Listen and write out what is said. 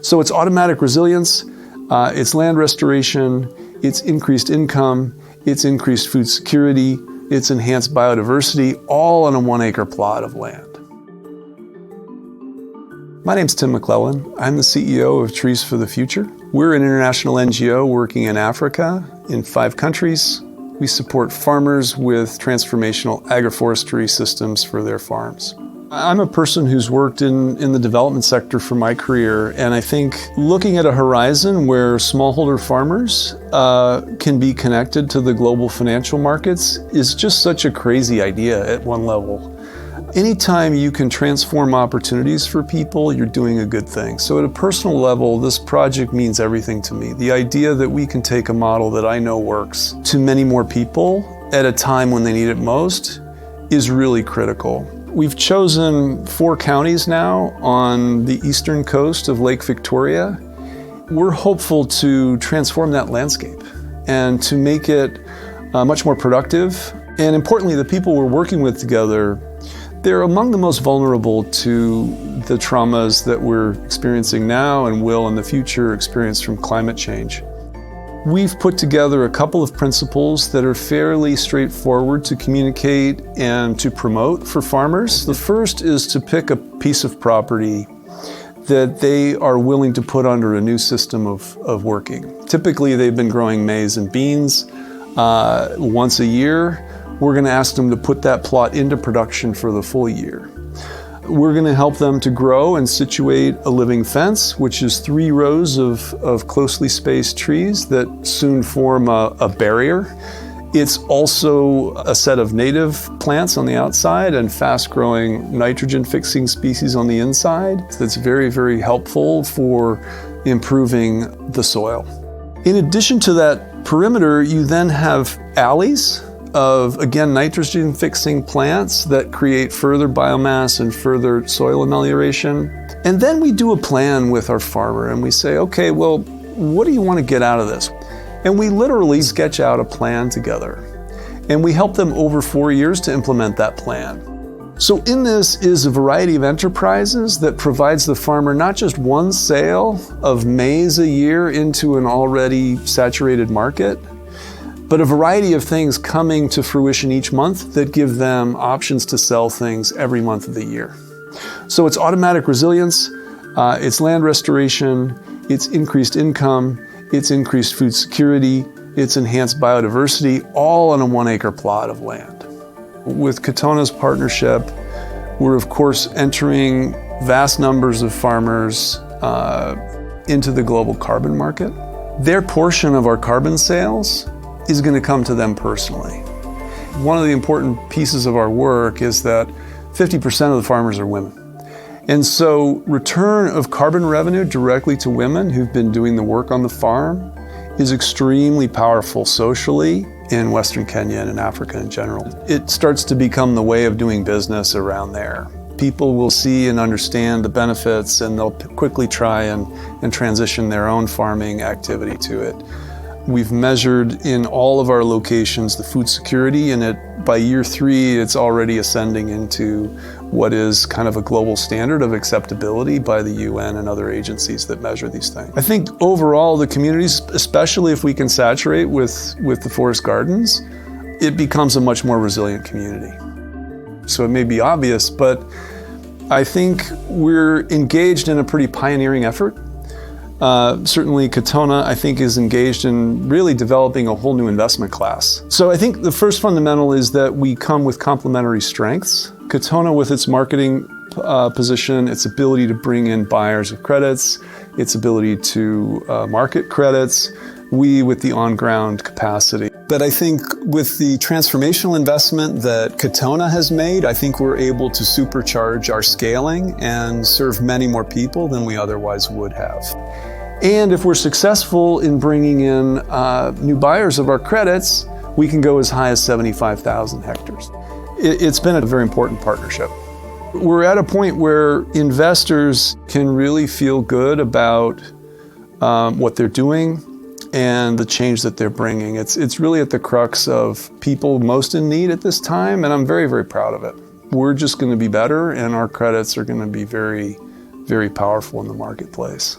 So it's automatic resilience, it's land restoration, it's increased income, it's increased food security, it's enhanced biodiversity, all on a 1 acre plot of land. My name's Tim McLellan. I'm the CEO of Trees for the Future. We're an international NGO working in Africa in 5 countries. We support farmers with transformational agroforestry systems for their farms. I'm a person who's worked in the development sector for my career, and I think looking at a horizon where smallholder farmers can be connected to the global financial markets is just such a crazy idea at one level. Anytime you can transform opportunities for people, you're doing a good thing. So at a personal level, this project means everything to me. The idea that we can take a model that I know works to many more people at a time when they need it most is really critical. We've chosen 4 counties now on the eastern coast of Lake Victoria. We're hopeful to transform that landscape and to make it much more productive. And importantly, the people we're working with together, they're among the most vulnerable to the traumas that we're experiencing now and will in the future experience from climate change. We've put together a couple of principles that are fairly straightforward to communicate and to promote for farmers. The first is to pick a piece of property that they are willing to put under a new system of working. Typically, they've been growing maize and beans once a year. We're going to ask them to put that plot into production for the full year. We're going to help them to grow and situate a living fence, which is 3 rows of closely spaced trees that soon form a barrier. It's also a set of native plants on the outside and fast-growing nitrogen-fixing species on the inside. That's very, very helpful for improving the soil. In addition to that perimeter, you then have alleys of, again, nitrogen-fixing plants that create further biomass and further soil amelioration. And then we do a plan with our farmer and we say, okay, well, what do you want to get out of this? And we literally sketch out a plan together. And we help them over 4 years to implement that plan. So in this is a variety of enterprises that provides the farmer not just one sale of maize a year into an already saturated market, but a variety of things coming to fruition each month that give them options to sell things every month of the year. So it's automatic resilience, it's land restoration, it's increased income, it's increased food security, it's enhanced biodiversity, all on a 1 acre plot of land. With Catona's partnership, we're of course entering vast numbers of farmers into the global carbon market. Their portion of our carbon sales is going to come to them personally. One of the important pieces of our work is that 50% of the farmers are women. And so return of carbon revenue directly to women who've been doing the work on the farm is extremely powerful socially in Western Kenya and in Africa in general. It starts to become the way of doing business around there. People will see and understand the benefits and they'll quickly try and transition their own farming activity to it. We've measured in all of our locations the food security, and by year 3, it's already ascending into what is kind of a global standard of acceptability by the UN and other agencies that measure these things. I think overall, the communities, especially if we can saturate with the forest gardens, it becomes a much more resilient community. So it may be obvious, but I think we're engaged in a pretty pioneering effort. Certainly Catona, I think, is engaged in really developing a whole new investment class. So I think the first fundamental is that we come with complementary strengths. Catona, with its marketing position, its ability to bring in buyers of credits, its ability to market credits, we with the on-ground capacity. But I think with the transformational investment that Catona has made, I think we're able to supercharge our scaling and serve many more people than we otherwise would have. And if we're successful in bringing in new buyers of our credits, we can go as high as 75,000 hectares. It's been a very important partnership. We're at a point where investors can really feel good about what they're doing and the change that they're bringing. It's really at the crux of people most in need at this time, and I'm very, very proud of it. We're just going to be better, and our credits are going to be very, very powerful in the marketplace.